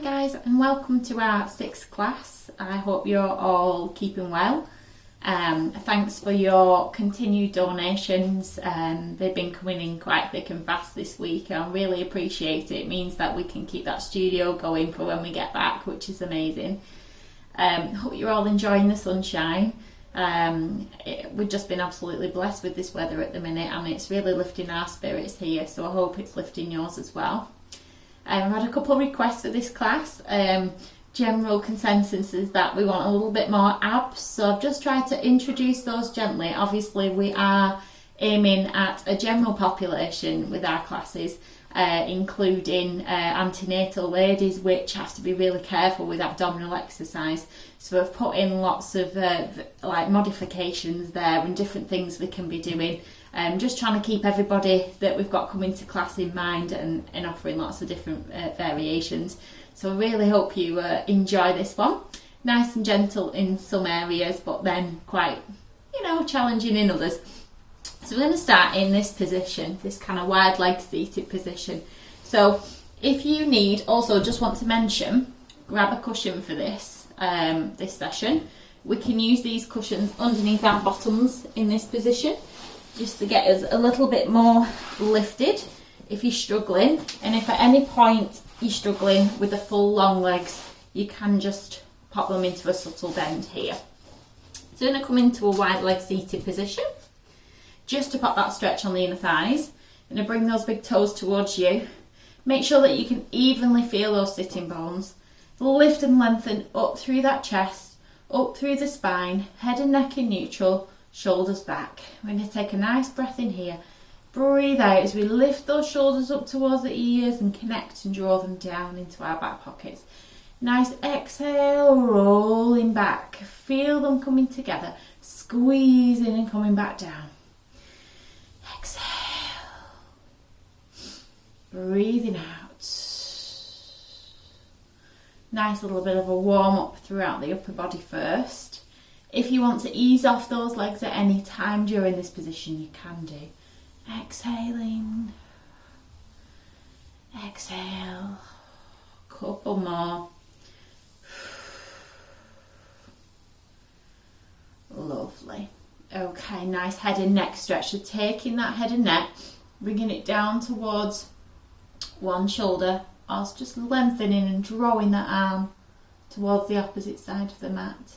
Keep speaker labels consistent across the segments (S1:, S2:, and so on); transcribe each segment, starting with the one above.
S1: Hi guys, and welcome to our 6th class. I hope you're all keeping well. Thanks for your continued donations. They've been coming in quite thick and fast this week. I really appreciate it. It means that we can keep that studio going for when we get back, which is amazing. Hope you're all enjoying the sunshine. We've just been absolutely blessed with this weather at the minute, and it's really lifting our spirits here, so I hope it's lifting yours as well. I've had a couple of requests for this class. General consensus is that we want a little bit more abs, so I've just tried to introduce those gently. Obviously we are aiming at a general population with our classes, including antenatal ladies, which have to be really careful with abdominal exercise. So we've put in lots of like modifications there and different things we can be doing. Just trying to keep everybody that we've got coming to class in mind and offering lots of different variations. So I really hope you enjoy this one. Nice and gentle in some areas, but then quite, challenging in others. So we're going to start in this position, this kind of wide leg seated position. So if you need, also just want to mention, grab a cushion for this, this session. We can use these cushions underneath our bottoms in this position, just to get us a little bit more lifted if you're struggling. And if at any point you're struggling with the full long legs, you can just pop them into a subtle bend here. So I'm going to come into a wide leg seated position, just to pop that stretch on the inner thighs. I'm going to bring those big toes towards you. Make sure that you can evenly feel those sitting bones. Lift and lengthen up through that chest, up through the spine, head and neck in neutral, shoulders back. We're going to take a nice breath in here. Breathe out as we lift those shoulders up towards the ears and connect and draw them down into our back pockets. Nice exhale, rolling back. Feel them coming together, squeezing and coming back down. Exhale. Breathing out. Nice little bit of a warm up throughout the upper body first. If you want to ease off those legs at any time during this position, you can do. Exhaling. Exhale. Couple more. Lovely. Okay, nice head and neck stretch. So taking that head and neck, bringing it down towards one shoulder, whilst just lengthening and drawing that arm towards the opposite side of the mat.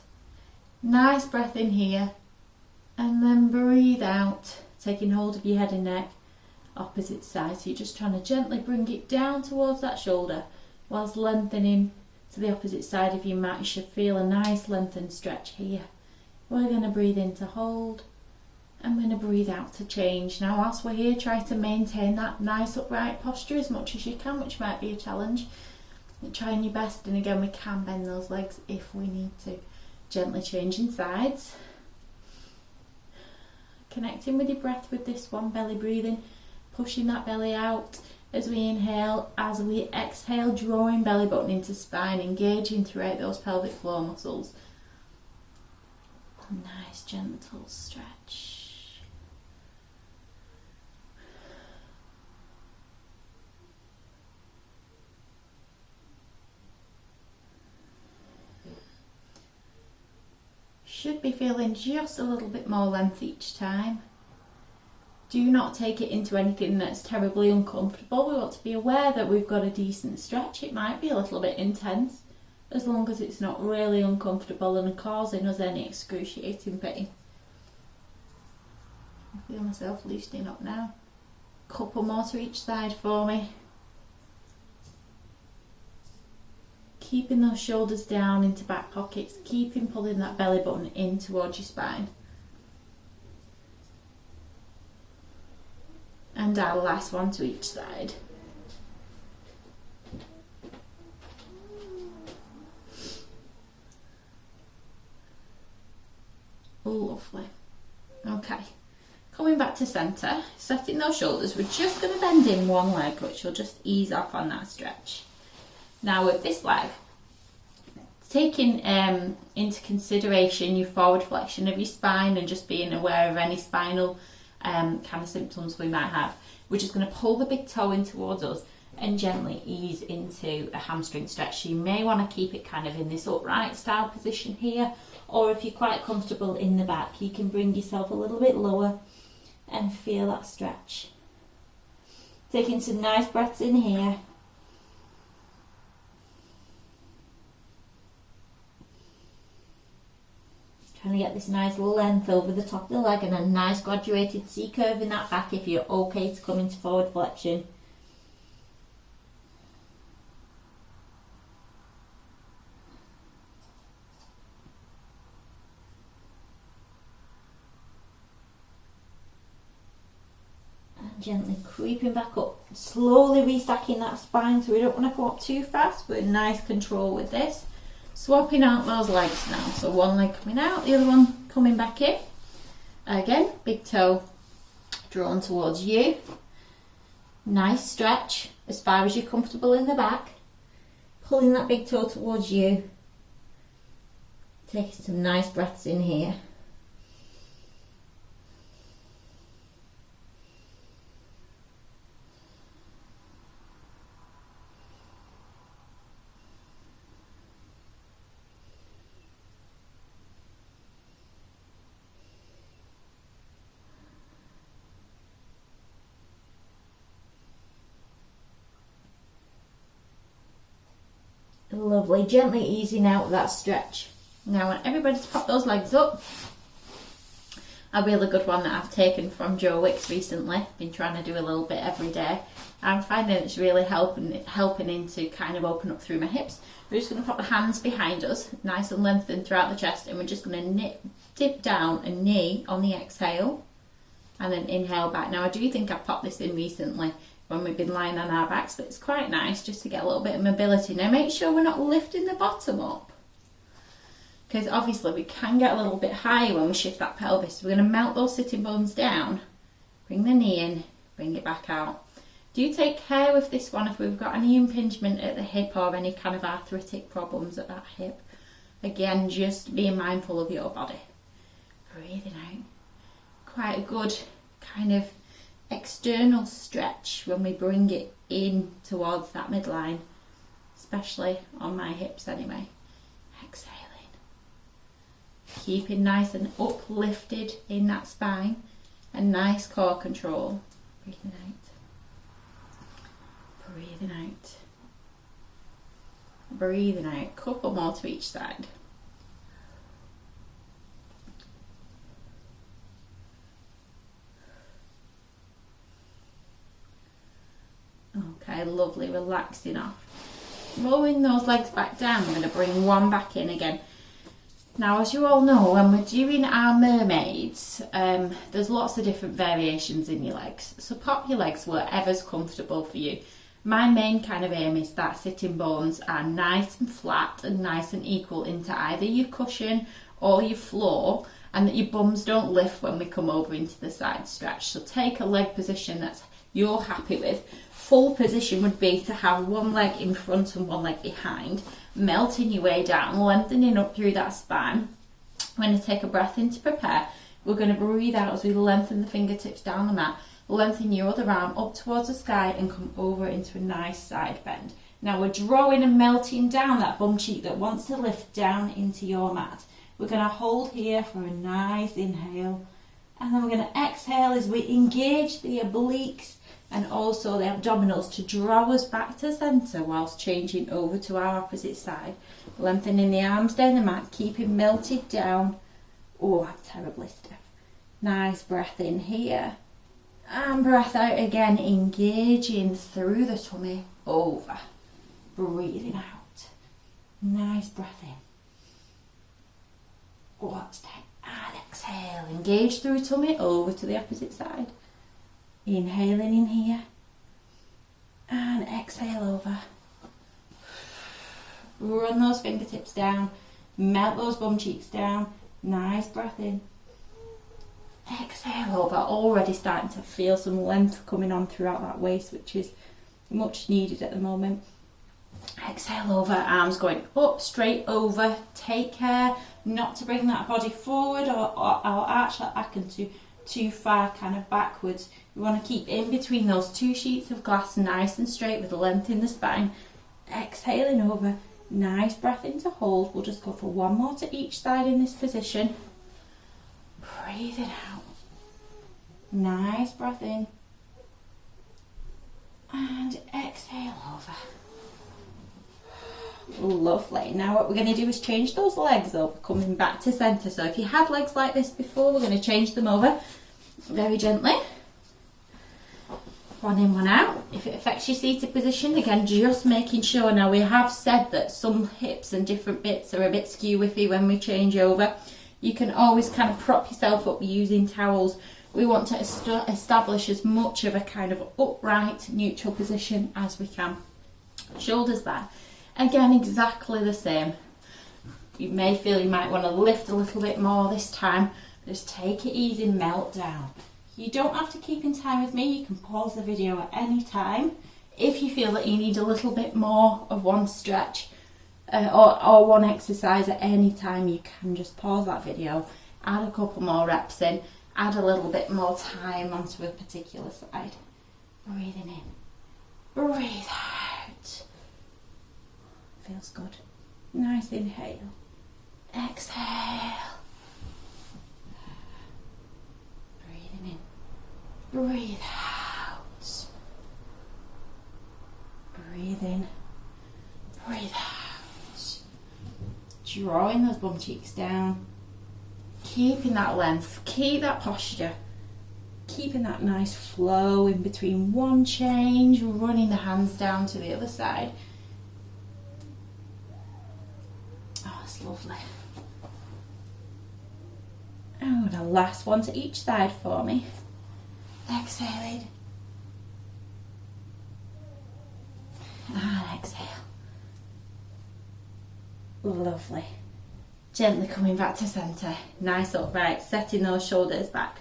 S1: Nice breath in here, and then breathe out, taking hold of your head and neck, opposite side. So you're just trying to gently bring it down towards that shoulder, whilst lengthening to the opposite side of your mat. You should feel a nice lengthened stretch here. We're going to breathe in to hold, and we're going to breathe out to change. Now whilst we're here, try to maintain that nice upright posture as much as you can, which might be a challenge. You're trying your best, and again we can bend those legs if we need to. Gently changing sides. Connecting with your breath with this one, belly breathing, pushing that belly out as we inhale, as we exhale, drawing belly button into spine, engaging throughout those pelvic floor muscles. Nice gentle stretch. Should be feeling just a little bit more length each time. Do not take it into anything that's terribly uncomfortable. We want to be aware that we've got a decent stretch. It might be a little bit intense, as long as it's not really uncomfortable and causing us any excruciating pain. I feel myself loosening up now. Couple more to each side for me. Keeping those shoulders down into back pockets, keeping pulling that belly button in towards your spine. And our last one to each side. Lovely. Okay, coming back to centre, setting those shoulders, we're just going to bend in one leg, which will just ease off on that stretch. Now with this leg, taking into consideration your forward flexion of your spine and just being aware of any spinal kind of symptoms we might have, we're just going to pull the big toe in towards us and gently ease into a hamstring stretch. You may want to keep it kind of in this upright style position here, or if you're quite comfortable in the back, you can bring yourself a little bit lower and feel that stretch. Taking some nice breaths in here. Trying to get this nice length over the top of the leg and a nice graduated C curve in that back if you're okay to come into forward flexion. Gently creeping back up, slowly restacking that spine, so we don't want to go up too fast, but in nice control with this. Swapping out those legs now, so one leg coming out, the other one coming back in. Again, big toe drawn towards you. Nice stretch as far as you're comfortable in the back. Pulling that big toe towards you. Taking some nice breaths in here. Lovely, gently easing out that stretch. Now I want everybody to pop those legs up. A really good one that I've taken from Joe Wicks recently, been trying to do a little bit every day. I'm finding it's really helping into kind of open up through my hips. We're just going to pop the hands behind us, nice and lengthened throughout the chest, and we're just going to dip down a knee on the exhale and then inhale back. Now I do think I've popped this in recently when we've been lying on our backs, but it's quite nice just to get a little bit of mobility. Now make sure we're not lifting the bottom up, because obviously we can get a little bit higher when we shift that pelvis. So we're going to melt those sitting bones down, bring the knee in, bring it back out. Do take care with this one if we've got any impingement at the hip or any kind of arthritic problems at that hip. Again, just being mindful of your body. Breathing out. Quite a good kind of external stretch when we bring it in towards that midline, especially on my hips anyway. Exhaling, keeping nice and uplifted in that spine, and nice core control. Breathing out, breathing out, breathing out. Couple more to each side. Okay, lovely, relaxing off. Rolling those legs back down, we're going to bring one back in again. Now, as you all know, when we're doing our mermaids, there's lots of different variations in your legs. So pop your legs wherever's comfortable for you. My main kind of aim is that sitting bones are nice and flat and nice and equal into either your cushion or your floor, and that your bums don't lift when we come over into the side stretch. So take a leg position that you're happy with. Full position would be to have one leg in front and one leg behind, melting your way down, lengthening up through that spine. We're going to take a breath in to prepare. We're going to breathe out as we lengthen the fingertips down the mat, lengthen your other arm up towards the sky and come over into a nice side bend. Now we're drawing and melting down that bum cheek that wants to lift down into your mat. We're going to hold here for a nice inhale, and then we're going to exhale as we engage the obliques and also the abdominals to draw us back to centre whilst changing over to our opposite side. Lengthening the arms down the mat, keeping melted down. Oh, I'm terribly stiff. Nice breath in here. And breath out again, engaging through the tummy, over. Breathing out. Nice breath in. Oh, that's tight. And exhale, engage through tummy, over to the opposite side. Inhaling in here and exhale over. Run those fingertips down, melt those bum cheeks down. Nice breath in. Exhale over. Already starting to feel some length coming on throughout that waist, which is much needed at the moment. Exhale over, arms going up, straight over. Take care not to bring that body forward or arch that back into too far kind of backwards. We want to keep in between those two sheets of glass nice and straight with the length in the spine. Exhaling over, nice breath in to hold. We'll just go for one more to each side in this position. Breathing out. Nice breath in. And exhale over. Lovely. Now what we're going to do is change those legs up, coming back to centre. So if you had legs like this before, we're going to change them over very gently. One in, one out. If it affects your seated position, again, just making sure. Now we have said that some hips and different bits are a bit skew-whiffy when we change over. You can always kind of prop yourself up using towels. We want to establish as much of a kind of upright, neutral position as we can. Shoulders back. Again, exactly the same. You may feel you might want to lift a little bit more this time. Just take it easy, melt down. You don't have to keep in time with me. You can pause the video at any time. If you feel that you need a little bit more of one stretch or one exercise at any time, you can just pause that video, add a couple more reps in, add a little bit more time onto a particular side. Breathing in, breathe out. Feels good. Nice inhale. Exhale. Breathing in. Breathe out. Breathe in. Breathe out. Drawing those bum cheeks down. Keeping that length. Keep that posture. Keeping that nice flow in between one change, running the hands down to the other side. Lovely. Oh, the last one to each side for me. Exhaling. And exhale. Lovely. Gently coming back to centre. Nice upright, setting those shoulders back.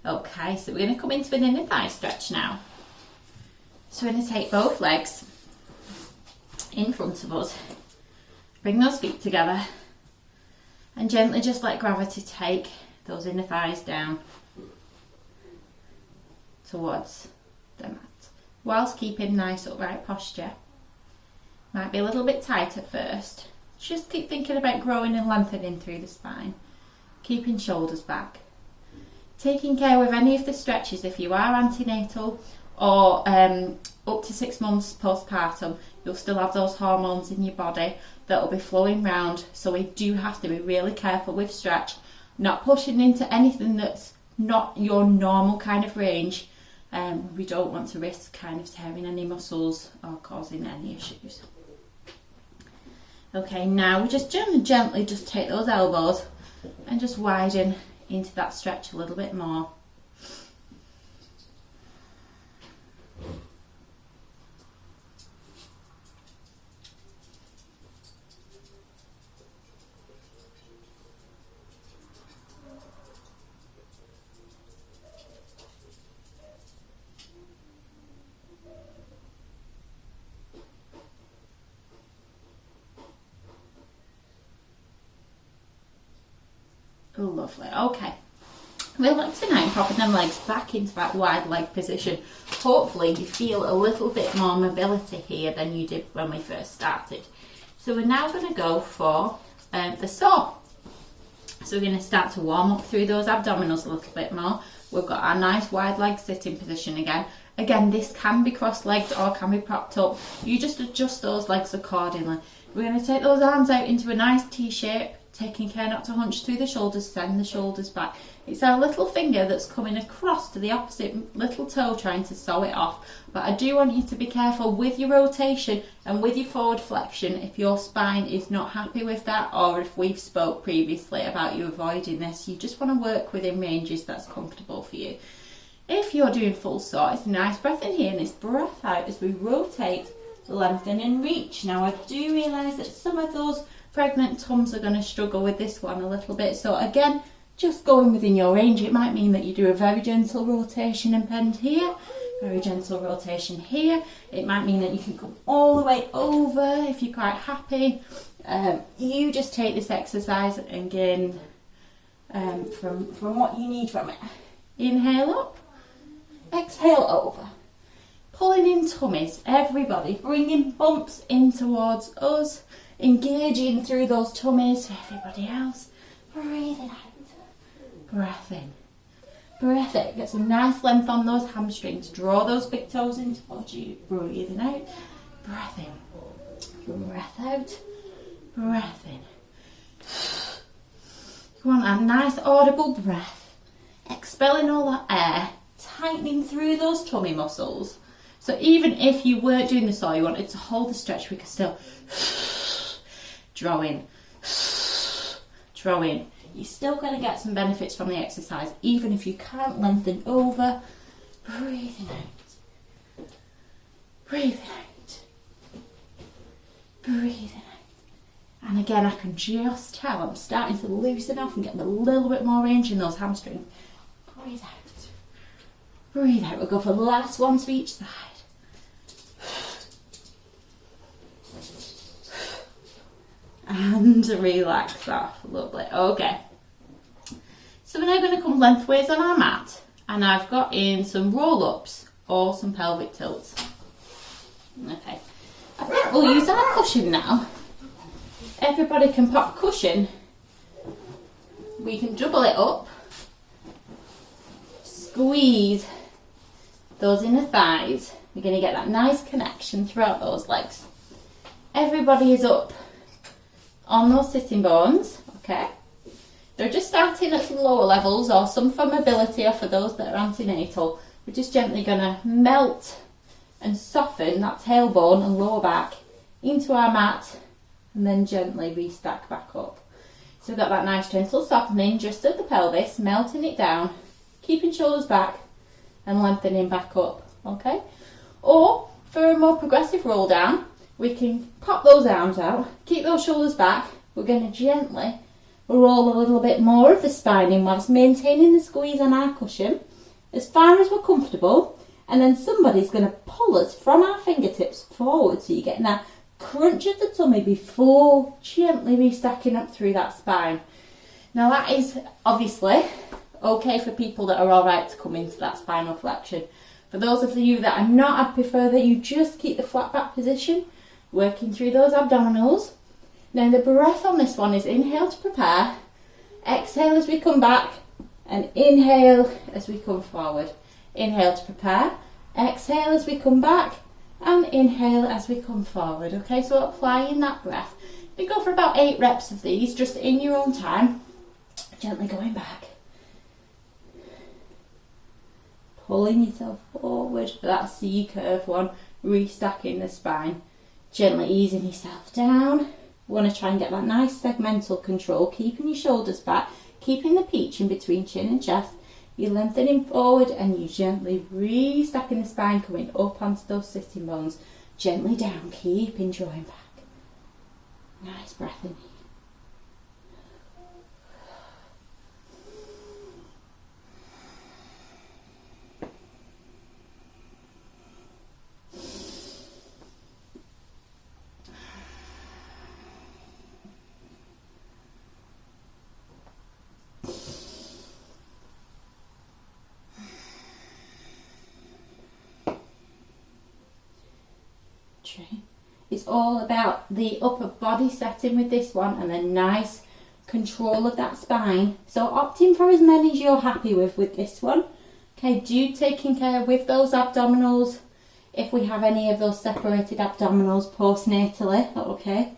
S1: Okay, so we're going to come into an inner thigh stretch now. So we're going to take both legs in front of us. Bring those feet together and gently just let gravity take those inner thighs down towards the mat, whilst keeping nice upright posture. Might be a little bit tight at first. Just keep thinking about growing and lengthening through the spine, keeping shoulders back. Taking care with any of the stretches if you are antenatal or up to 6 months postpartum, you'll still have those hormones in your body that will be flowing round, so we do have to be really careful with stretch, not pushing into anything that's not your normal kind of range. We don't want to risk kind of tearing any muscles or causing any issues. Okay, now we just gently just take those elbows and just widen into that stretch a little bit more. Lovely. Okay, we're looking now popping them legs back into that wide leg position. Hopefully you feel a little bit more mobility here than you did when we first started. So we're now going to go for the saw. So we're going to start to warm up through those abdominals a little bit more. We've got our nice wide leg sitting position again. Again, this can be cross-legged or can be propped up. You just adjust those legs accordingly. We're going to take those arms out into a nice T shape, taking care not to hunch through the shoulders, send the shoulders back. It's our little finger that's coming across to the opposite little toe trying to sew it off. But I do want you to be careful with your rotation and with your forward flexion if your spine is not happy with that, or if we've spoke previously about you avoiding this. You just want to work within ranges that's comfortable for you. If you're doing full saw, it's a nice breath in here and it's breath out as we rotate, lengthen and reach. Now I do realise that some of those pregnant tums are going to struggle with this one a little bit, so again, just going within your range. It might mean that you do a very gentle rotation and bend here, very gentle rotation here. It might mean that you can come all the way over if you're quite happy. You just take this exercise and gain from what you need from it. Inhale up, exhale over. Pulling in tummies, everybody, bringing bumps in towards us, engaging through those tummies, everybody else, breathing out, breath in, breath in, get some nice length on those hamstrings, draw those big toes in towards you, breathing out, breath in, breath out, breath in. You want a nice audible breath, expelling all that air, tightening through those tummy muscles. So even if you weren't doing this or you wanted to hold the stretch, we could still draw in, draw in. You're still going to get some benefits from the exercise, even if you can't lengthen over. Breathing out, breathing out, breathing out. And again, I can just tell I'm starting to loosen off and get a little bit more range in those hamstrings. Breathe out, breathe out. We'll go for the last one to each side. And relax off. Lovely. Okay. So we're now going to come lengthways on our mat, and I've got in some roll-ups or some pelvic tilts. Okay. I think we'll use our cushion now. Everybody can pop cushion. We can double it up. Squeeze those inner thighs. You're going to get that nice connection throughout those legs. Everybody is up on those sitting bones, okay? They're just starting at some lower levels or some for mobility or for those that are antenatal. We're just gently going to melt and soften that tailbone and lower back into our mat and then gently restack back up. So we've got that nice gentle softening just of the pelvis, melting it down, keeping shoulders back and lengthening back up, okay? Or for a more progressive roll down, we can pop those arms out, keep those shoulders back. We're going to gently roll a little bit more of the spine in whilst maintaining the squeeze on our cushion as far as we're comfortable. And then somebody's going to pull us from our fingertips forward, so you're getting that crunch of the tummy before gently restacking up through that spine. Now that is obviously okay for people that are alright to come into that spinal flexion. For those of you that are not, I'd prefer that you just keep the flat back position, working through those abdominals. Now the breath on this one is inhale to prepare, exhale as we come back, and inhale as we come forward. Inhale to prepare, exhale as we come back, and inhale as we come forward. Okay, so applying that breath. We go for about 8 reps of these, just in your own time. Gently going back. Pulling yourself forward for that C curve one, restacking the spine. Gently easing yourself down. You want to try and get that nice segmental control, keeping your shoulders back, keeping the peach in between chin and chest. You're lengthening forward and you gently restacking the spine, coming up onto those sitting bones. Gently down, keeping drawing back. Nice breath in. It's all about the upper body setting with this one and then nice control of that spine. So opting for as many as you're happy with this one. Okay, do taking care with those abdominals if we have any of those separated abdominals postnatally, okay?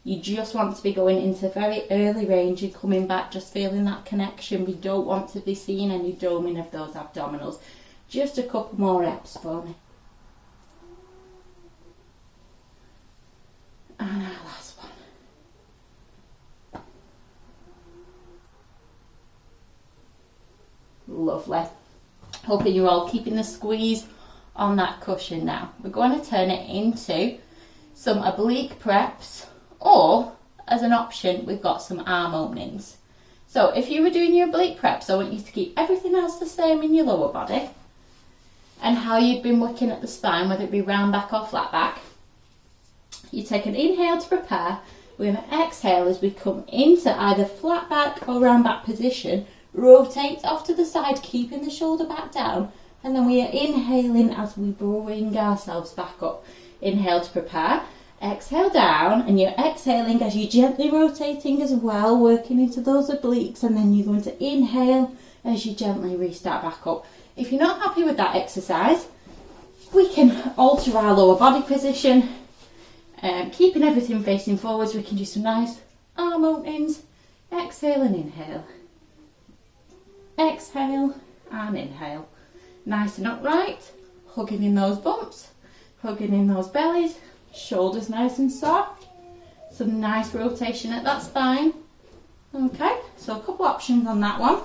S1: You just want to be going into very early range and coming back, just feeling that connection. We don't want to be seeing any doming of those abdominals. Just a couple more reps for me. And our last one. Lovely. Hoping you're all keeping the squeeze on that cushion now. We're going to turn it into some oblique preps, or as an option, we've got some arm openings. So if you were doing your oblique preps, I want you to keep everything else the same in your lower body and how you've been working at the spine, whether it be round back or flat back. You take an inhale to prepare. We're going to exhale as we come into either flat back or round back position, rotate off to the side, keeping the shoulder back down. And then we are inhaling as we bring ourselves back up. Inhale to prepare. Exhale down, and you're exhaling as you're gently rotating as well, working into those obliques, and then you're going to inhale as you gently restart back up. If you're not happy with that exercise, we can alter our lower body position, keeping everything facing forwards. We can do some nice arm openings. Exhale and inhale. Exhale and inhale. Nice and upright, hugging in those bumps, hugging in those bellies. Shoulders nice and soft. Some nice rotation at that spine. Okay, so a couple options on that one.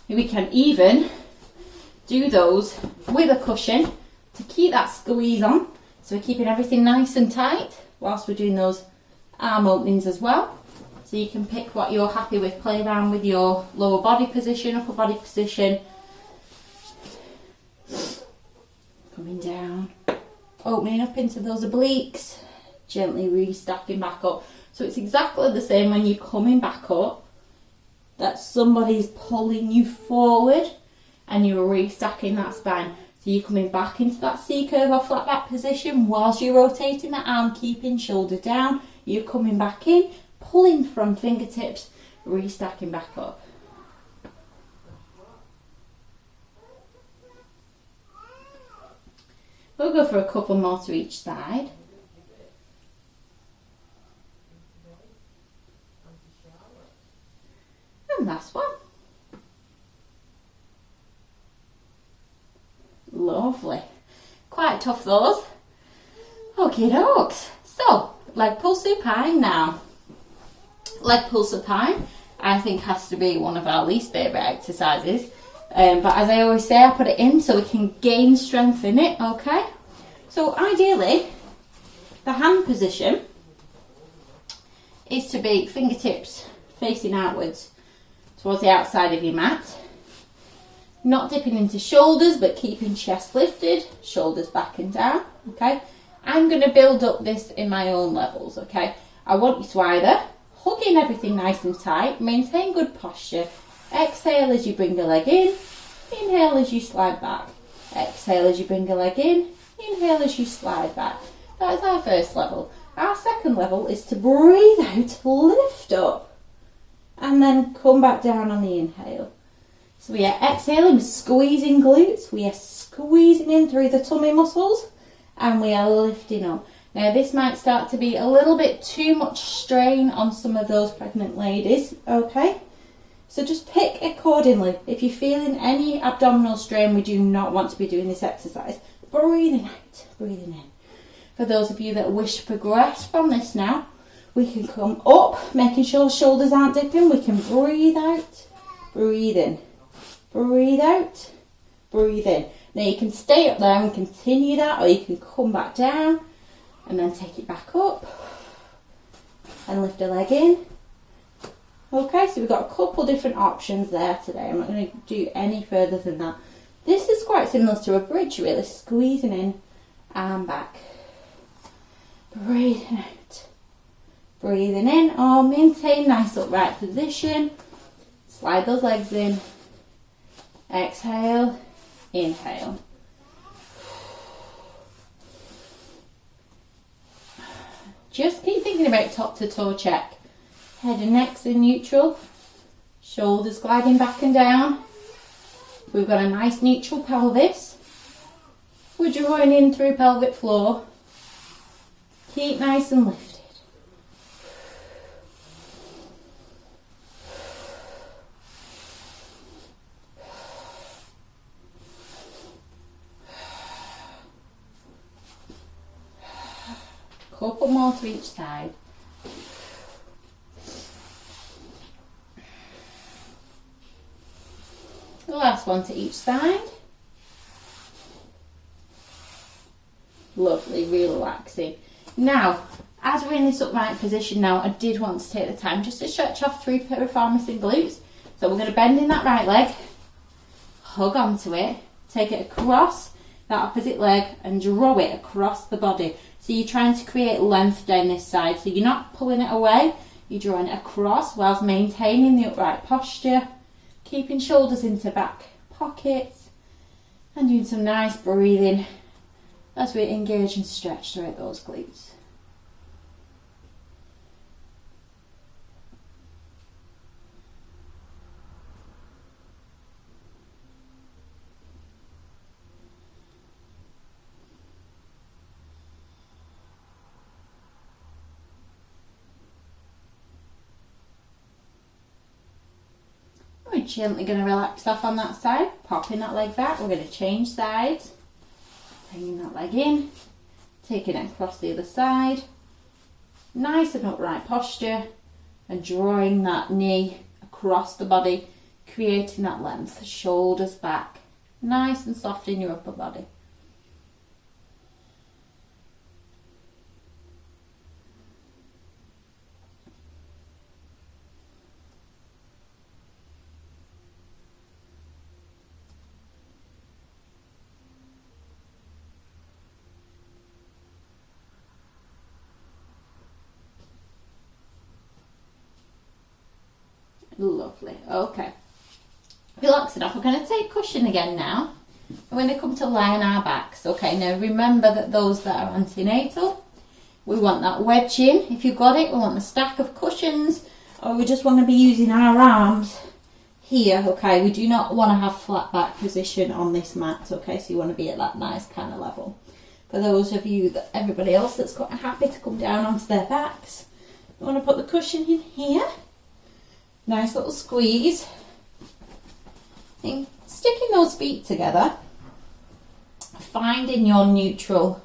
S1: We can even do those with a cushion to keep that squeeze on. So we're keeping everything nice and tight whilst we're doing those arm openings as well. So you can pick what you're happy with, play around with your lower body position, upper body position. Coming down. Opening up into those obliques, gently restacking back up. So it's exactly the same when you're coming back up, that somebody's pulling you forward and you're restacking that spine. So you're coming back into that C-curve or flat back position whilst you're rotating that arm, keeping shoulder down. You're coming back in, pulling from fingertips, restacking back up. We'll go for a couple more to each side. And last one. Lovely. Quite tough those. Okie dokes. So, leg pull supine now. Leg pull supine, I think, has to be one of our least favourite exercises. But as I always say, I put it in so we can gain strength in it, okay? So ideally, the hand position is to be fingertips facing outwards towards the outside of your mat. Not dipping into shoulders, but keeping chest lifted, shoulders back and down, okay? I'm going to build up this in my own levels, okay? I want you to either hug in everything nice and tight, maintain good posture. Exhale as you bring the leg in, inhale as you slide back. Exhale as you bring the leg in, inhale as you slide back. That is our first level. Our second level is to breathe out, lift up, and then come back down on the inhale. So we are exhaling, squeezing glutes, we are squeezing in through the tummy muscles, and we are lifting up. Now this might start to be a little bit too much strain on some of those pregnant ladies, okay? So just pick accordingly. If you're feeling any abdominal strain, we do not want to be doing this exercise. Breathing out, breathing in. For those of you that wish to progress from this now, we can come up, making sure shoulders aren't dipping. We can breathe out, breathe in, breathe out, breathe in. Now you can stay up there and continue that, or you can come back down and then take it back up and lift a leg in. Okay, so we've got a couple different options there today. I'm not going to do any further than that. This is quite similar to a bridge, really, squeezing in and back. Breathing out. Breathing in, or maintain nice upright position. Slide those legs in. Exhale, inhale. Just keep thinking about top to toe check. Head and neck's in neutral. Shoulders gliding back and down. We've got a nice neutral pelvis. We're drawing in through pelvic floor. Keep nice and lifted. Couple more to each side. The last one to each side. Lovely, relaxing. Now, as we're in this upright position now, I did want to take the time just to stretch off through piriformis and glutes. So we're going to bend in that right leg, hug onto it, take it across that opposite leg and draw it across the body. So you're trying to create length down this side. So you're not pulling it away, You're drawing across whilst maintaining the upright posture, keeping shoulders into back pockets, and doing some nice breathing as we engage and stretch throughout those glutes. We're gently going to relax off on that side, popping that leg back. We're going to change sides, bringing that leg in, taking it across the other side. Nice and upright posture, and drawing that knee across the body, creating that length, shoulders back, nice and soft in your upper body. Lovely. Okay. Relax enough. We're going to take cushion again now. We're going to come to lie on our backs. Okay, now remember that those that are antenatal, we want that wedge in. If you've got it, we want the stack of cushions, or we just want to be using our arms here. Okay, we do not want to have flat back position on this mat. Okay, so you want to be at that nice kind of level. For those of you, everybody else that's quite happy to come down onto their backs, you want to put the cushion in here. Nice little squeeze. And sticking those feet together, finding your neutral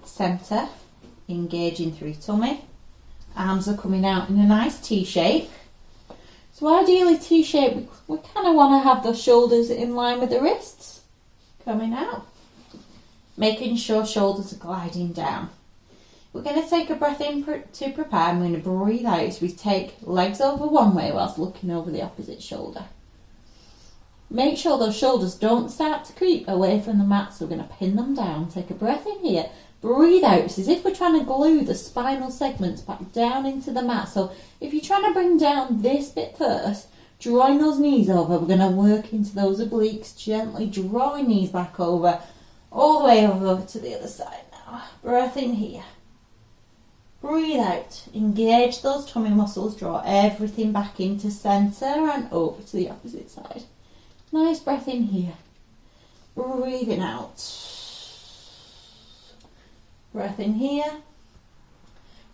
S1: centre, engaging through tummy. Arms are coming out in a nice T shape. So ideally T shape, we kind of want to have the shoulders in line with the wrists coming out. Making sure shoulders are gliding down. We're going to take a breath in to prepare, and we're going to breathe out as we take legs over one way whilst looking over the opposite shoulder. Make sure those shoulders don't start to creep away from the mat, so we're going to pin them down. Take a breath in here, breathe out. It's as if we're trying to glue the spinal segments back down into the mat. So if you're trying to bring down this bit first, drawing those knees over, we're going to work into those obliques, gently drawing knees back over, all the way over to the other side now. Breath in here. Breathe out, engage those tummy muscles, draw everything back into centre and over to the opposite side. Nice breath in here. Breathing out. Breath in here.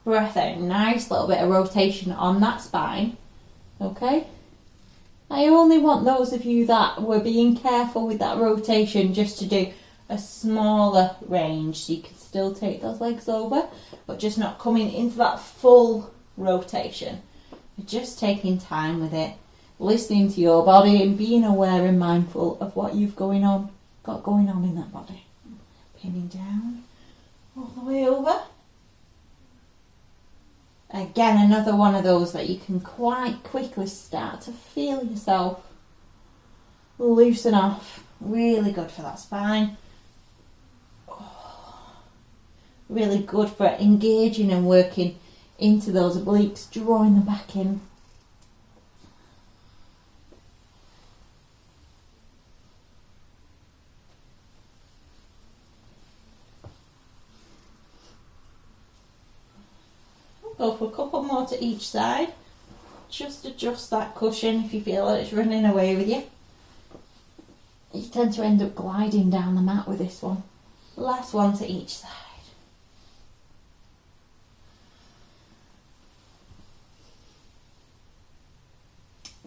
S1: Breath out. Nice little bit of rotation on that spine. Okay? I only want those of you that were being careful with that rotation just to do a smaller range, so you can still take those legs over, but just not coming into that full rotation. You're just taking time with it, listening to your body and being aware and mindful of what you've got going on in that body. Pinning down all the way over. Again, another one of those that you can quite quickly start to feel yourself loosen off. Really good for that spine. Really good for engaging and working into those obliques, drawing them back in. Go for a couple more to each side. Just adjust that cushion if you feel that it's running away with you. You tend to end up gliding down the mat with this one. Last one to each side.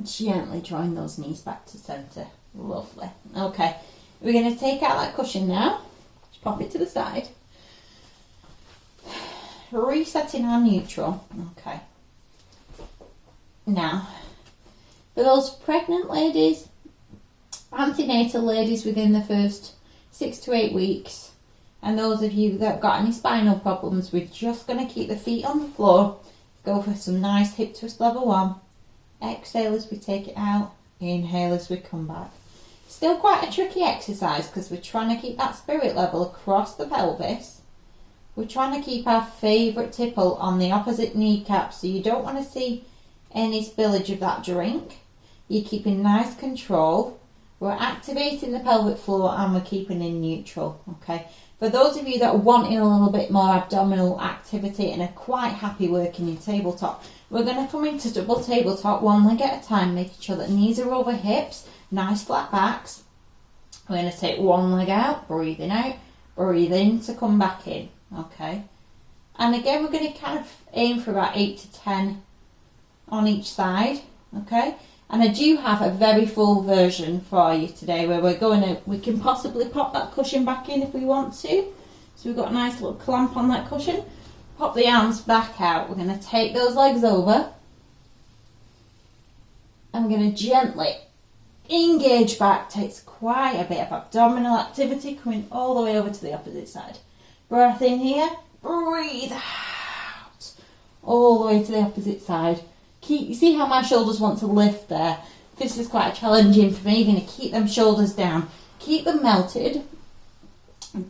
S1: Gently drawing those knees back to centre. Lovely. Okay, we're going to take out that cushion now. Just pop it to the side. Resetting our neutral. Okay. Now, for those pregnant ladies, antenatal ladies within the first 6 to 8 weeks, and those of you that have got any spinal problems, we're just going to keep the feet on the floor. Go for some nice hip twist level 1. Exhale as we take it out, inhale as we come back. Still quite a tricky exercise because we're trying to keep that spirit level across the pelvis. We're trying to keep our favourite tipple on the opposite kneecap, so you don't want to see any spillage of that drink. You're keeping nice control. We're activating the pelvic floor and we're keeping in neutral, okay? For those of you that are wanting a little bit more abdominal activity and are quite happy working in tabletop, we're going to come into double tabletop, one leg at a time, making sure that knees are over hips, nice flat backs. We're going to take one leg out, breathing out, breathe in to come back in, okay? And again, we're going to kind of aim for about 8 to 10 on each side, okay? And I do have a very full version for you today where we can possibly pop that cushion back in if we want to. So we've got a nice little clamp on that cushion. Pop the arms back out. We're going to take those legs over. And we're going to gently engage back. Takes quite a bit of abdominal activity coming all the way over to the opposite side. Breath in here. Breathe out. All the way to the opposite side. You see how my shoulders want to lift there? This is quite challenging for me. You're going to keep them shoulders down. Keep them melted.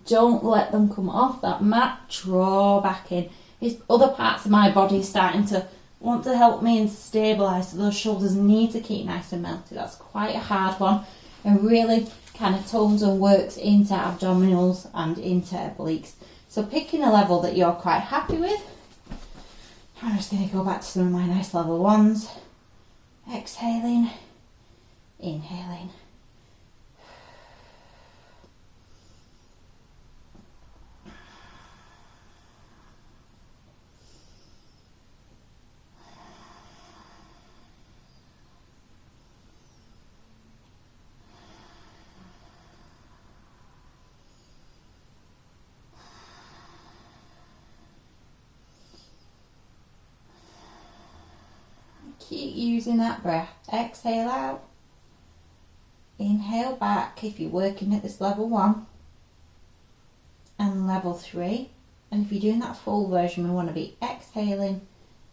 S1: Don't let them come off that mat. Draw back in. These other parts of my body starting to want to help me and stabilise. So those shoulders need to keep nice and melted. That's quite a hard one. And really kind of tones and works into abdominals and into obliques. So picking a level that you're quite happy with. I'm just going to go back to some of my nice level ones. Exhaling, inhaling. Keep using that breath. Exhale out. Inhale back if you're working at this level 1 and level 3. And if you're doing that full version, we want to be exhaling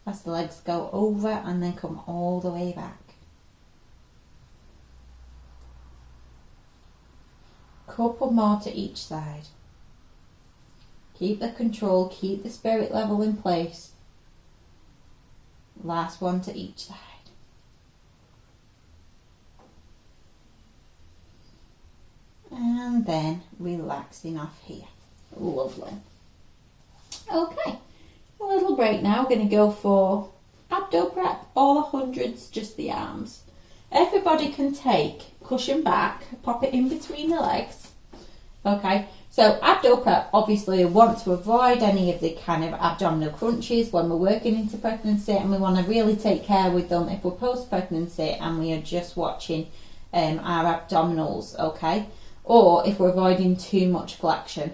S1: as the legs go over and then come all the way back. Couple more to each side. Keep the control, keep the spirit level in place. Last one to each side. And then relaxing off here. Lovely. Okay, a little break now. We're going to go for abdo prep, all 100s, just the arms. Everybody can take cushion back, pop it in between the legs. Okay, so abdo prep, obviously we want to avoid any of the kind of abdominal crunches when we're working into pregnancy, and we want to really take care with them if we're post-pregnancy and we are just watching our abdominals, okay? Or if we're avoiding too much flexion.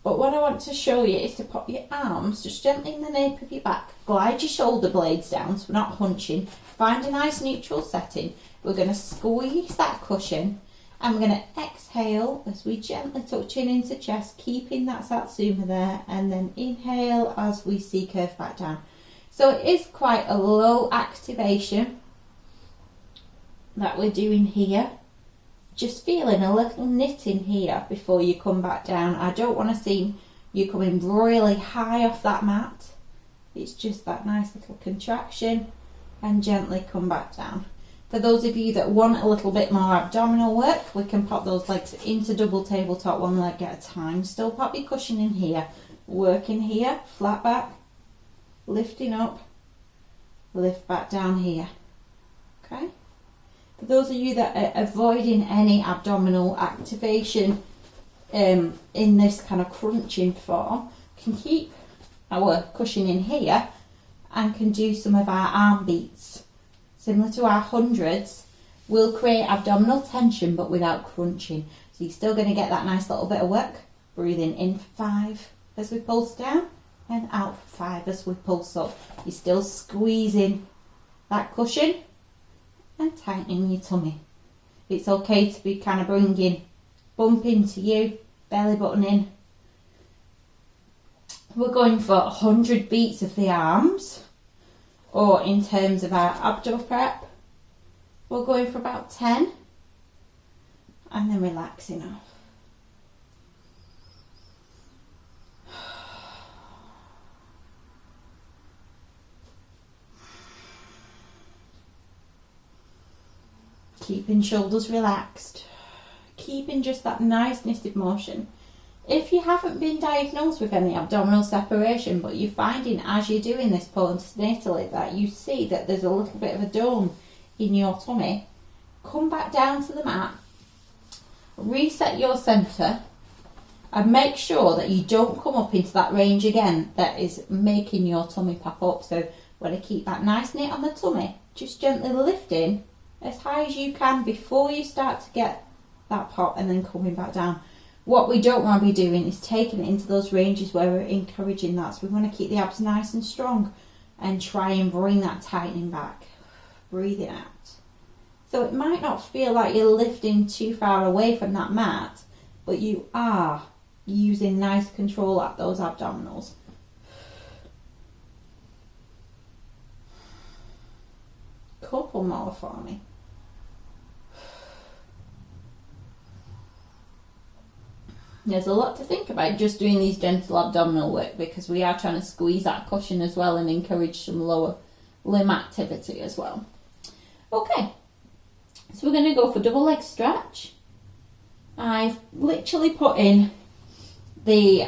S1: But what I want to show you is to pop your arms just gently in the nape of your back. Glide your shoulder blades down so we're not hunching. Find a nice neutral setting. We're going to squeeze that cushion. And we're going to exhale as we gently touch in into chest, keeping that satsuma there, and then inhale as we C-curve back down. So it is quite a low activation that we're doing here. Just feeling a little knitting here before you come back down. I don't want to see you coming really high off that mat. It's just that nice little contraction and gently come back down. For those of you that want a little bit more abdominal work, we can pop those legs into double tabletop, one leg at a time. Still pop your cushion in here, working here, flat back, lifting up, lift back down here. Okay? For those of you that are avoiding any abdominal activation in this kind of crunching form, can keep our cushion in here and can do some of our arm beats. Similar to our 100s, will create abdominal tension but without crunching. So you're still going to get that nice little bit of work. Breathing in for 5 as we pulse down and out for 5 as we pulse up. You're still squeezing that cushion and tightening your tummy. It's okay to be kind of bringing bump into you, belly button in. We're going for 100 beats of the arms. Or in terms of our abdo prep, we're going for about 10 and then relaxing off. Keeping shoulders relaxed. Keeping just that nice knitted motion. If you haven't been diagnosed with any abdominal separation, but you're finding as you're doing this postnatally that you see that there's a little bit of a dome in your tummy, come back down to the mat, reset your centre, and make sure that you don't come up into that range again that is making your tummy pop up. So when I keep that nice knit on the tummy, just gently lifting as high as you can before you start to get that pop, and then coming back down. What we don't want to be doing is taking it into those ranges where we're encouraging that. So we want to keep the abs nice and strong and try and bring that tightening back. Breathing out. So it might not feel like you're lifting too far away from that mat, but you are using nice control at those abdominals. Couple more for me. There's a lot to think about just doing these gentle abdominal work, because we are trying to squeeze that cushion as well and encourage some lower limb activity as well. Okay, so we're going to go for double leg stretch. I've literally put in the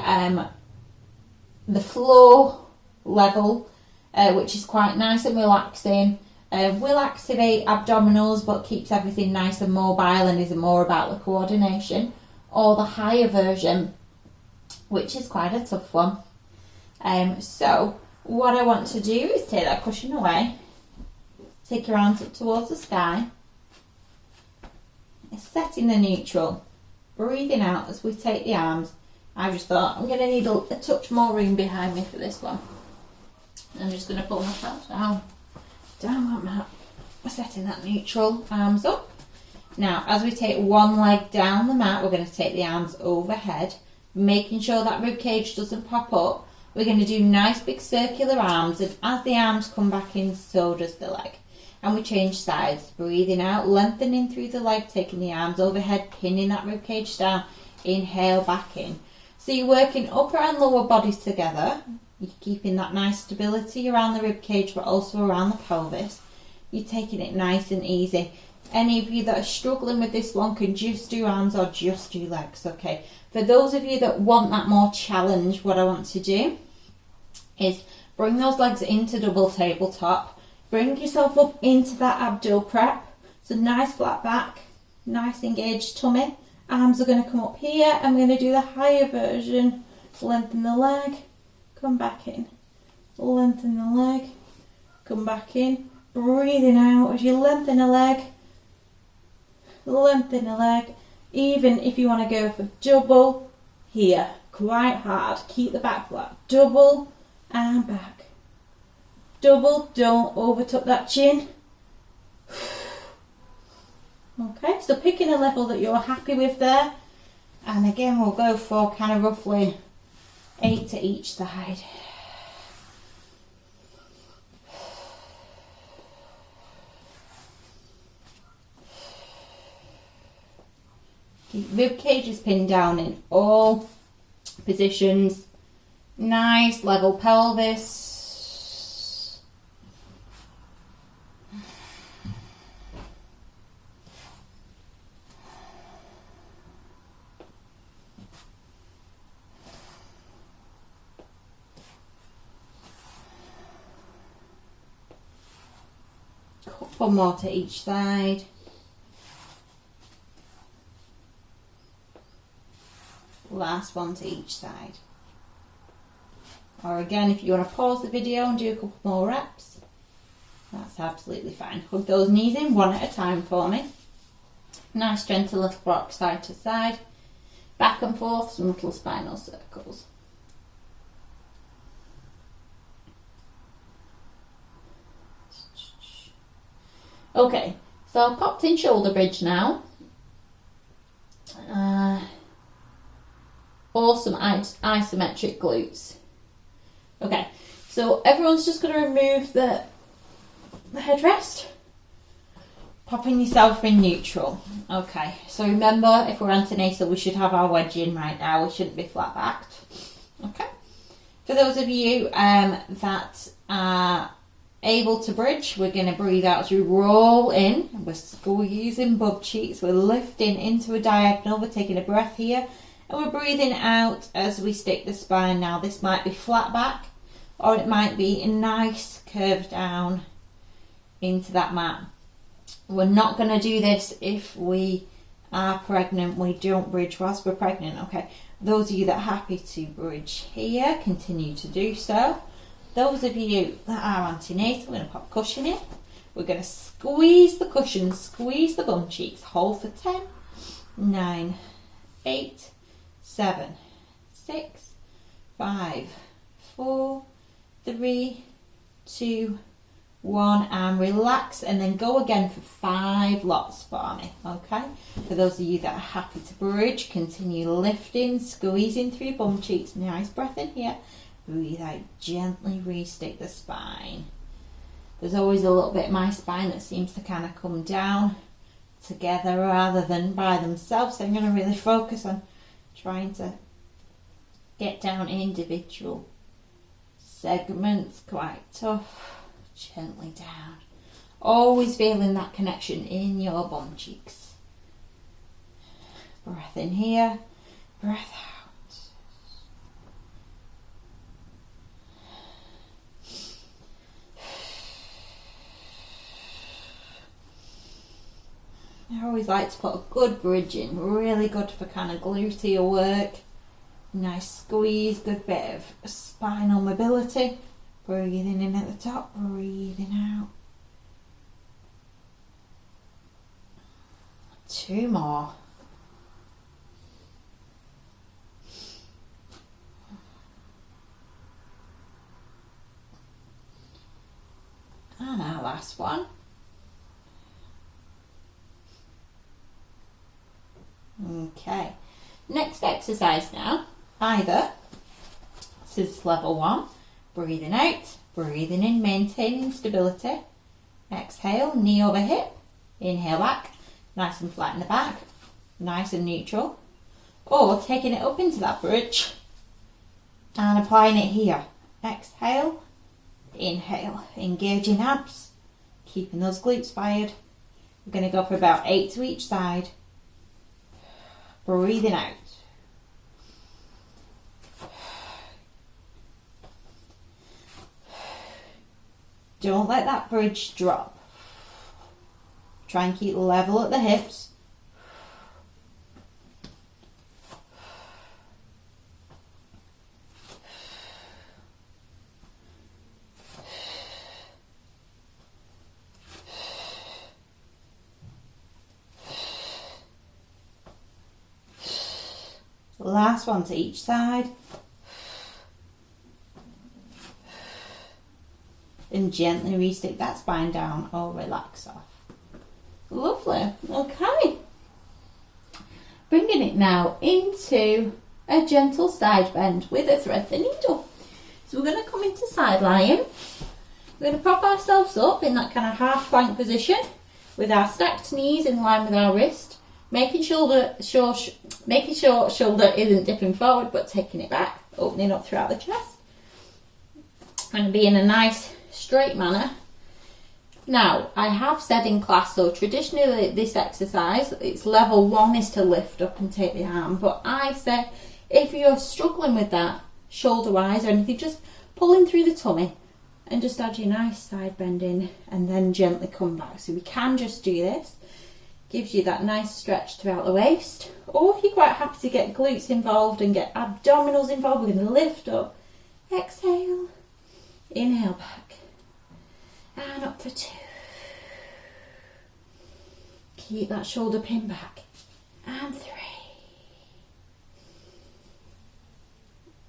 S1: floor level, which is quite nice and relaxing. Will activate abdominals but keeps everything nice and mobile and is more about the coordination. Or the higher version, which is quite a tough one. So what I want to do is take that cushion away, take your arms up towards the sky, setting the neutral, breathing out as we take the arms. I just thought I'm going to need a touch more room behind me for this one. I'm just going to pull myself down that mat, setting that neutral, arms up. Now, as we take one leg down the mat, we're going to take the arms overhead, making sure that rib cage doesn't pop up. We're going to do nice big circular arms, and as the arms come back in, so does the leg. And we change sides, breathing out, lengthening through the leg, taking the arms overhead, pinning that rib cage down, inhale back in. So you're working upper and lower bodies together. You're keeping that nice stability around the rib cage, but also around the pelvis. You're taking it nice and easy. Any of you that are struggling with this one can just do arms or just do legs, okay? For those of you that want that more challenge, what I want to do is bring those legs into double tabletop. Bring yourself up into that abdo prep. So nice flat back, nice engaged tummy. Arms are going to come up here. I'm going to do the higher version. Lengthen the leg, come back in. Lengthen the leg, come back in. Breathing out as you lengthen the leg. Lengthen the leg. Even if you want to go for double here, quite hard, keep the back flat, double and back, double, don't overtuck that chin. Okay, so picking a level that you're happy with there, and again we'll go for kind of roughly 8 to each side. Keep rib cages pinned down in all positions. Nice level pelvis. Couple more to each side. Last one to each side. Or again, if you want to pause the video and do a couple more reps, that's absolutely fine. Hug those knees in one at a time for me. Nice gentle little rock side to side. Back and forth, some little spinal circles. Okay, so I've popped in shoulder bridge now. Awesome isometric glutes. Okay, so everyone's just going to remove the headrest, popping yourself in neutral. Okay, so remember, if we're antenatal, we should have our wedge in right now. We shouldn't be flat backed. Okay, for those of you that are able to bridge, we're going to breathe out as we roll in. We're squeezing bum cheeks. We're lifting into a diagonal. We're taking a breath here. And we're breathing out as we stick the spine. Now this might be flat back, or it might be a nice curve down into that mat. We're not going to do this if we are pregnant. We don't bridge whilst we're pregnant, okay? Those of you that are happy to bridge here, continue to do so. Those of you that are antenatal, we're going to pop cushion in. We're going to squeeze the cushion, squeeze the bum cheeks. Hold for 10, 9, 8, 7, 6, 5, 4, 3, 2, 1, and relax, and then go again for 5 lots for me, okay? For those of you that are happy to bridge, continue lifting, squeezing through your bum cheeks. Nice breath in here. Breathe out, gently re-stick the spine. There's always a little bit of my spine that seems to kind of come down together rather than by themselves, so I'm going to really focus on trying to get down individual segments. Quite tough. Gently down. Always feeling that connection in your bum cheeks. Breath in here, breath out. I always like to put a good bridge in, really good for kind of gluteal work. Nice squeeze, good bit of spinal mobility. Breathing in at the top, breathing out. 2 more. And our last one. Okay, next exercise now. Either, this is level 1, breathing out, breathing in, maintaining stability. Exhale, knee over hip, inhale back, nice and flat in the back, nice and neutral. Or taking it up into that bridge and applying it here. Exhale, inhale, engaging abs, keeping those glutes fired. We're going to go for about 8 to each side. Breathing out. Don't let that bridge drop. Try and keep level at the hips. Last one to each side. And gently re-stick that spine down or relax off. Lovely. Okay. Bringing it now into a gentle side bend with a thread the needle. So we're going to come into side lying. We're going to prop ourselves up in that kind of half plank position with our stacked knees in line with our wrist. Making sure shoulder isn't dipping forward but taking it back, opening up throughout the chest. And be in a nice straight manner. Now, I have said in class, so traditionally this exercise, it's level 1 is to lift up and take the arm, but I say if you're struggling with that shoulder wise or anything, just pulling through the tummy and just add your nice side bend in and then gently come back. So we can just do this. Gives you that nice stretch throughout the waist. Or if you're quite happy to get glutes involved and get abdominals involved, we're going to lift up. Exhale. Inhale back. And up for 2. Keep that shoulder pin back. And 3.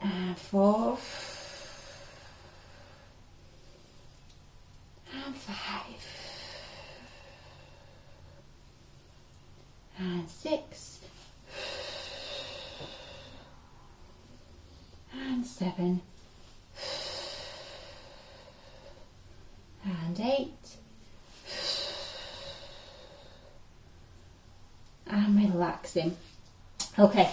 S1: And 4. And 5. And 6, and 7, and 8, and relaxing. Okay,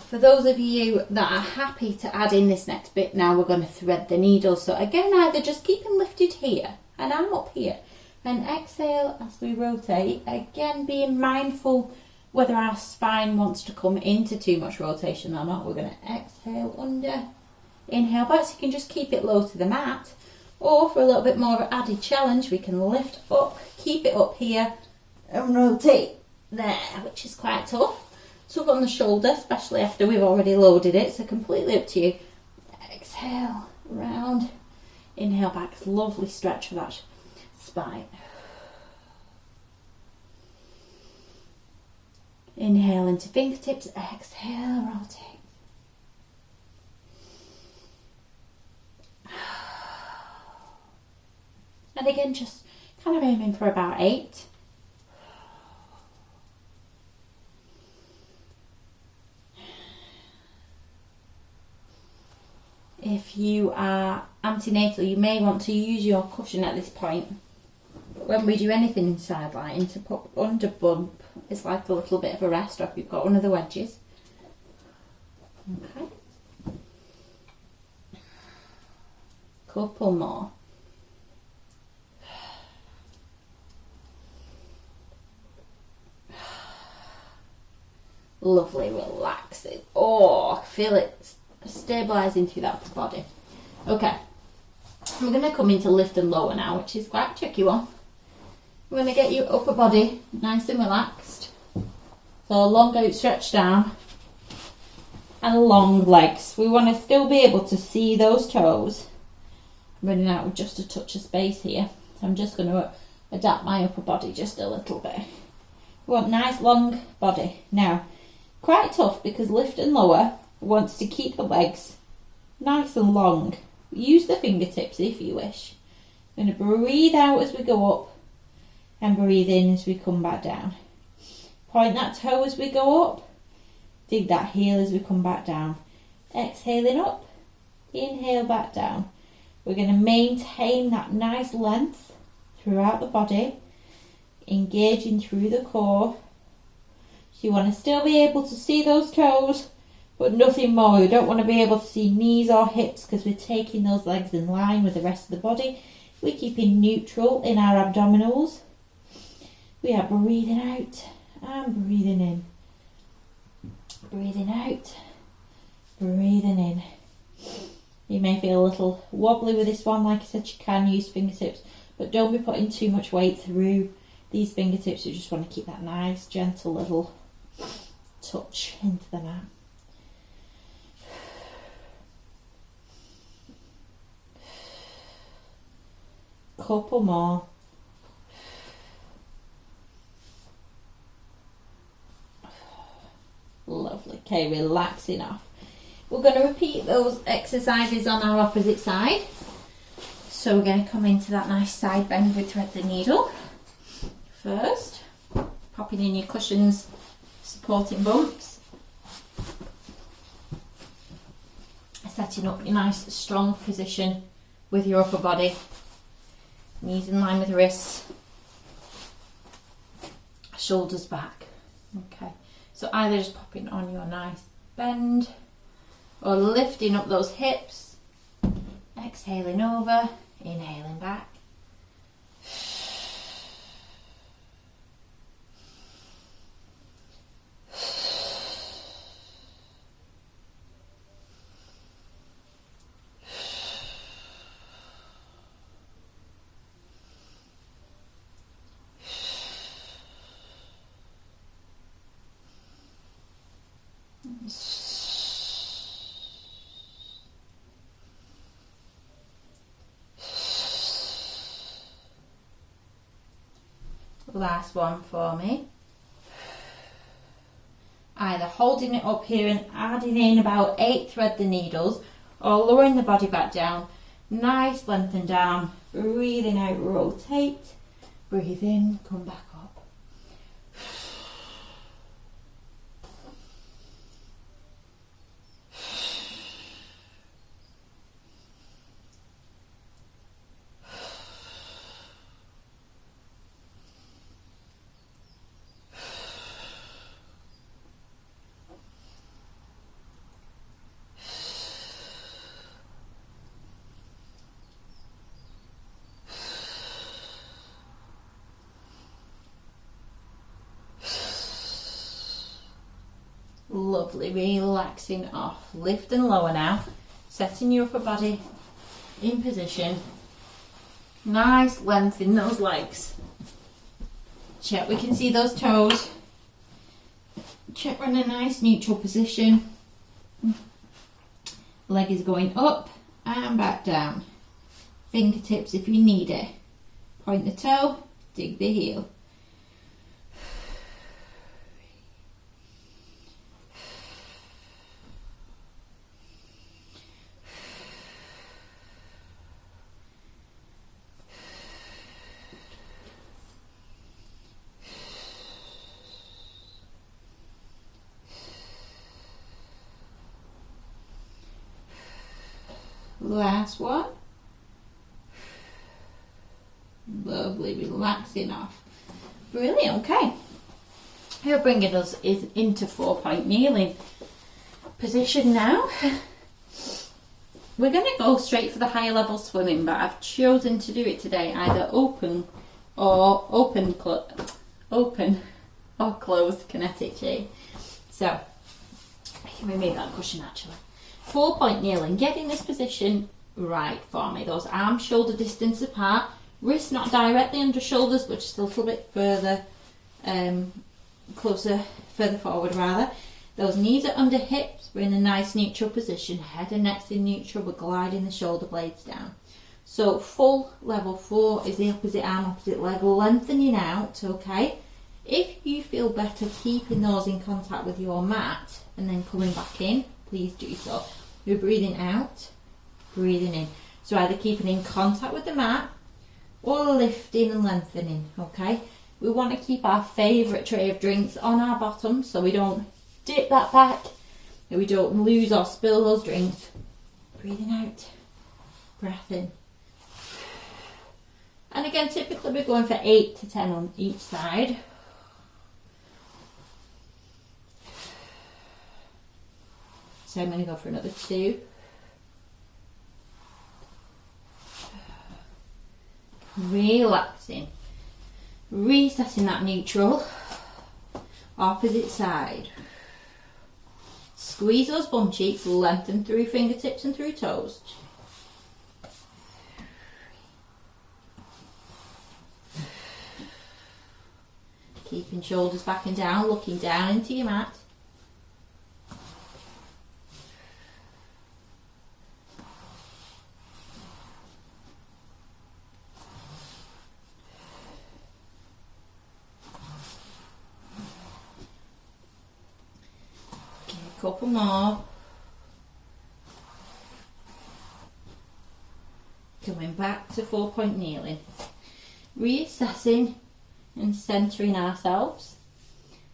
S1: for those of you that are happy to add in this next bit now, we're going to thread the needle. So again, either just keeping lifted here and I'm up here. And exhale as we rotate, again being mindful whether our spine wants to come into too much rotation or not. We're going to exhale under, inhale back, so you can just keep it low to the mat. Or for a little bit more of an added challenge, we can lift up, keep it up here and rotate there, which is quite tough. Tough on the shoulder, especially after we've already loaded it, so completely up to you. Exhale, round, inhale back, lovely stretch for that spine. Inhale into fingertips, exhale, rotate. And again, just kind of aiming for about 8. If you are antenatal, you may want to use your cushion at this point. But when we do anything in side lying, to put under bump is like a little bit of a rest, or if you've got one of the wedges. Okay. Couple more. Lovely, relax it. Oh, I feel it stabilising through that body. Okay, we're going to come into lift and lower now, which is quite a tricky one. We're going to get your upper body nice and relaxed. So long outstretched down and long legs. We want to still be able to see those toes. I'm running out with just a touch of space here. So I'm just going to adapt my upper body just a little bit. We want nice long body. Now, quite tough because lift and lower wants to keep the legs nice and long. Use the fingertips if you wish. I'm going to breathe out as we go up and breathe in as we come back down. Point that toe as we go up. Dig that heel as we come back down. Exhaling up. Inhale back down. We're going to maintain that nice length throughout the body. Engaging through the core. So you want to still be able to see those toes, but nothing more. We don't want to be able to see knees or hips because we're taking those legs in line with the rest of the body. We're keeping neutral in our abdominals. We are breathing out and breathing in. Breathing out, breathing in. You may feel a little wobbly with this one. Like I said, you can use fingertips, but don't be putting too much weight through these fingertips. You just want to keep that nice, gentle little touch into the mat. Couple more. Lovely. Okay, relaxing off. We're going to repeat those exercises on our opposite side. So we're going to come into that nice side bend with thread the needle. First, popping in your cushions, supporting bumps. Setting up your nice strong position with your upper body. Knees in line with the wrists. Shoulders back. Okay. So either just popping on your nice bend or lifting up those hips, exhaling over, inhaling back. Last one for me. Either holding it up here and adding in about 8 thread the needles, or lowering the body back down. Nice lengthen down, breathing out, rotate, breathe in, come back up. Lovely, relaxing off. Lift and lower now. Setting your upper body in position. Nice length in those legs. Check we can see those toes. Check we're in a nice neutral position. Leg is going up and back down. Fingertips if you need it. Point the toe, dig the heel. Last one. Lovely, relaxing off. Brilliant, okay. Here bringing us is into 4-point kneeling position now. We're going to go straight for the higher level swimming, but I've chosen to do it today either open or closed kinetic chain. So, we made that cushion actually. 4-point kneeling, get in this position right for me. Those arms shoulder distance apart, wrists not directly under shoulders but just a little bit further further forward rather. Those knees are under hips, we're in a nice neutral position, head and neck's in neutral, we're gliding the shoulder blades down. So full level 4 is the opposite arm, opposite leg, lengthening out, okay? If you feel better keeping those in contact with your mat and then coming back in, please do so. We're breathing out, breathing in. So either keeping in contact with the mat or lifting and lengthening, okay? We want to keep our favourite tray of drinks on our bottom so we don't dip that back and we don't lose or spill those drinks. Breathing out, breath in. And again, typically we're going for 8 to 10 on each side. So I'm going to go for another 2. Relaxing. Resetting that neutral. Opposite side. Squeeze those bum cheeks, lengthen through fingertips and through toes. Keeping shoulders back and down, looking down into your mat. Couple more. Coming back to 4-point kneeling. Reassessing and centering ourselves.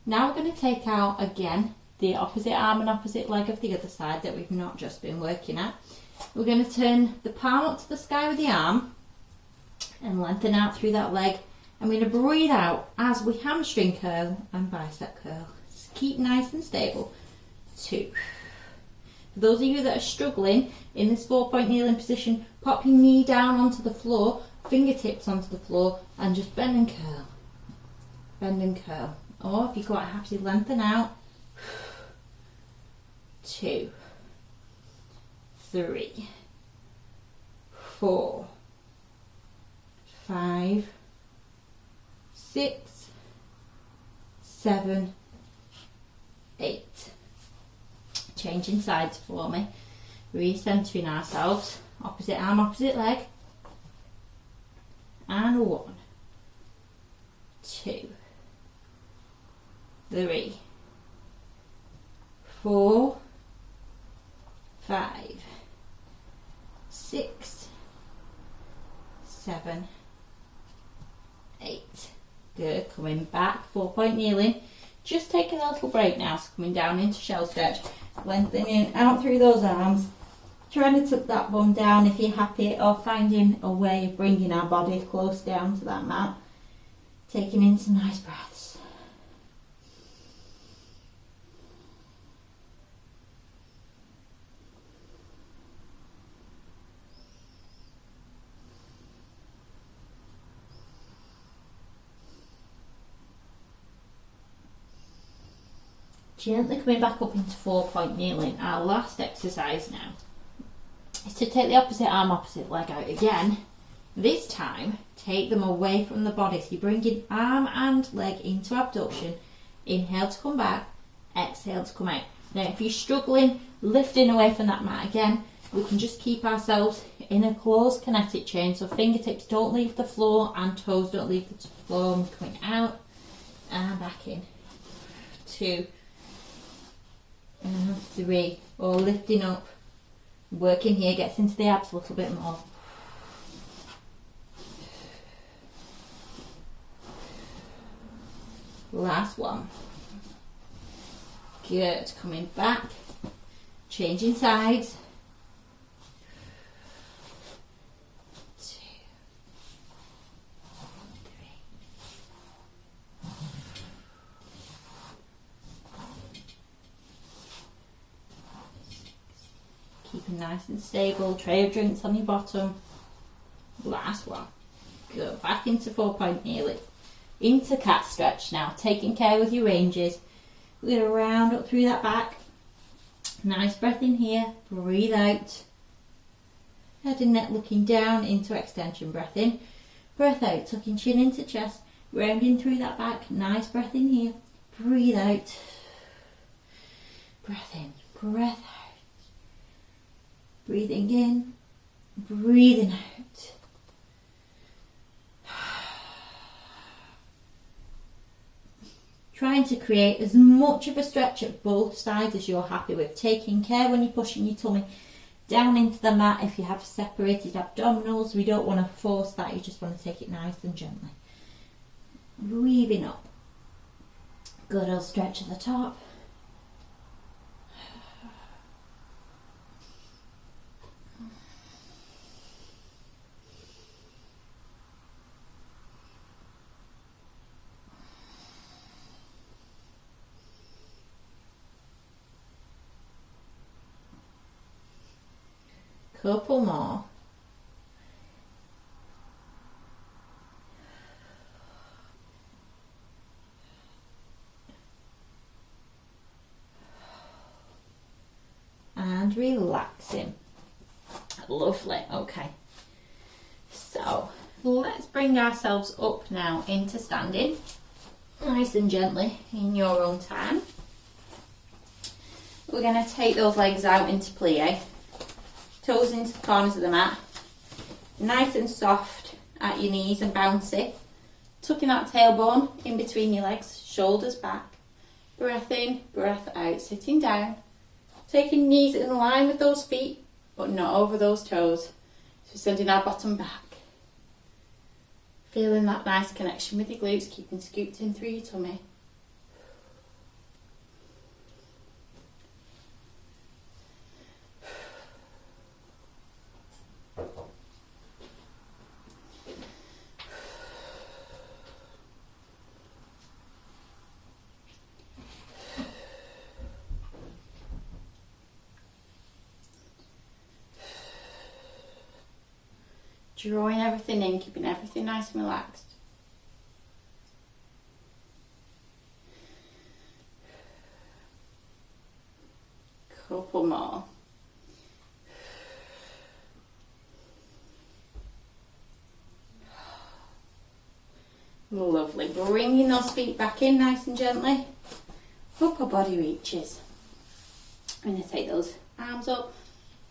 S1: Now we're going to take out again the opposite arm and opposite leg of the other side that we've not just been working at. We're going to turn the palm up to the sky with the arm and lengthen out through that leg. I'm going to breathe out as we hamstring curl and bicep curl. Just keep nice and stable. 2. For those of you that are struggling in this 4-point kneeling position, pop your knee down onto the floor, fingertips onto the floor, and just bend and curl. Bend and curl. Or if you're quite happy, lengthen out. 2, 3, 4, 5, 6, 7, 8. Changing sides for me. Recentering ourselves. Opposite arm, opposite leg. And 1, 2, 3, 4, 5, 6, 7, 8. Good. Coming back. 4-point kneeling. Just taking a little break now. So coming down into shell stretch. Lengthening out through those arms, trying to tuck that bum down if you're happy, or finding a way of bringing our body close down to that mat. Taking in some nice breaths. Gently coming back up into 4-point kneeling. Our last exercise now is to take the opposite arm, opposite leg out again. This time, take them away from the body. So you're bringing arm and leg into abduction. Inhale to come back, exhale to come out. Now if you're struggling, lifting away from that mat again, we can just keep ourselves in a closed kinetic chain. So fingertips don't leave the floor and toes don't leave the floor. I'm coming out and back in. 2 and 3. Or lifting up. Working here gets into the abs a little bit more. Last one. Good. Coming back. Changing sides. 2, 3. Keeping nice and stable. Tray of drinks on your bottom. Last one. Go back into 4-point kneeling. Into cat stretch now. Taking care with your ranges. We're going to round up through that back. Nice breath in here. Breathe out. Head and neck looking down into extension. Breath in. Breath out. Tucking chin into chest. Rounding through that back. Nice breath in here. Breathe out. Breath in. Breath out. Breathing in, breathing out. Trying to create as much of a stretch at both sides as you're happy with. Taking care when you're pushing your tummy down into the mat. If you have separated abdominals, we don't want to force that. You just want to take it nice and gently. Breathing up. Good old stretch at the top. Couple more. And relaxing. Lovely. Okay. So let's bring ourselves up now into standing. Nice and gently in your own time. We're going to take those legs out into plie. Toes into the corners of the mat. Nice and soft at your knees and bouncy. Tucking that tailbone in between your legs, shoulders back. Breath in, breath out, sitting down. Taking knees in line with those feet, but not over those toes. So sending our bottom back. Feeling that nice connection with your glutes, keeping scooped in through your tummy. Drawing everything in, keeping everything nice and relaxed. Couple more. Lovely. Bringing those feet back in nice and gently. Upper body reaches. I'm going to take those arms up.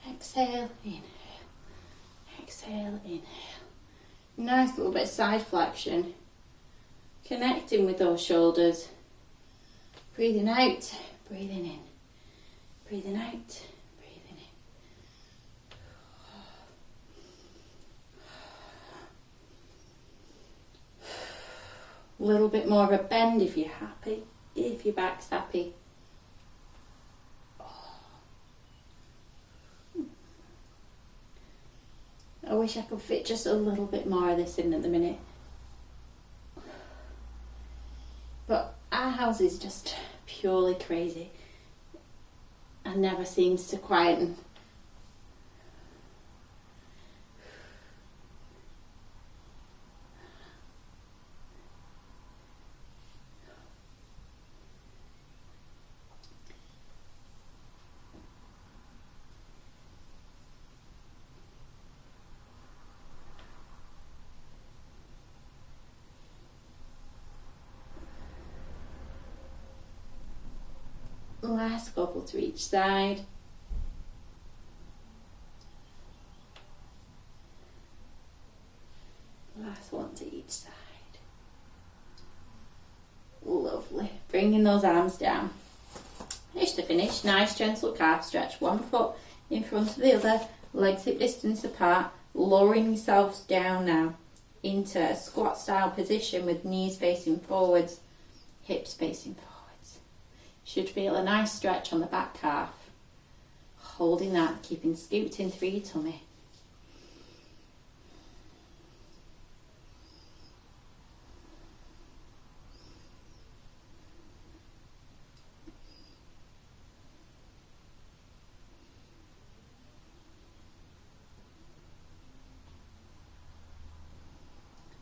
S1: Exhale, inhale. Exhale, inhale. Nice little bit of side flexion. Connecting with those shoulders. Breathing out, breathing in. Breathing out, breathing in. A little bit more of a bend if you're happy, if your back's happy. I wish I could fit just a little bit more of this in at the minute. But our house is just purely crazy and never seems to quieten. Last couple to each side. Last one to each side. Lovely. Bringing those arms down. Finish to finish. Nice gentle calf stretch. One foot in front of the other. Legs hip distance apart. Lowering yourselves down now into a squat style position with knees facing forwards, hips facing forwards. Should feel a nice stretch on the back calf. Holding that, keeping scooting through your tummy.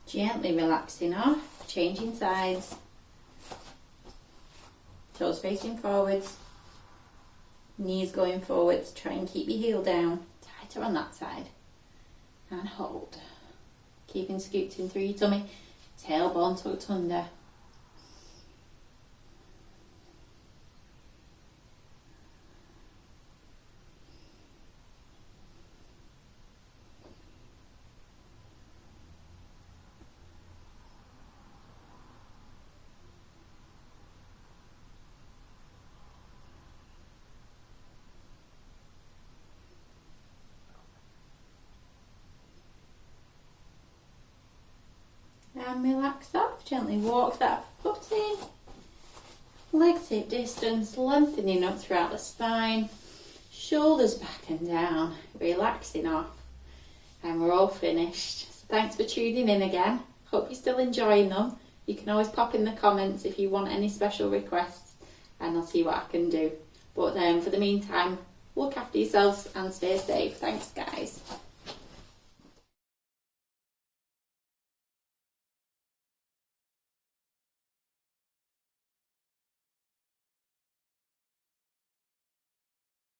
S1: Gently relaxing off, changing sides, toes facing forwards, knees going forwards, try and keep your heel down, tighter on that side, and hold. Keeping scooting through your tummy, tailbone tucked under. And relax off, gently walk that foot in, legs hip distance, lengthening up throughout the spine, shoulders back and down, relaxing off, and we're all finished. So thanks for tuning in again, hope you're still enjoying them. You can always pop in the comments if you want any special requests and I'll see what I can do. But for the meantime, look after yourselves and stay safe. Thanks guys.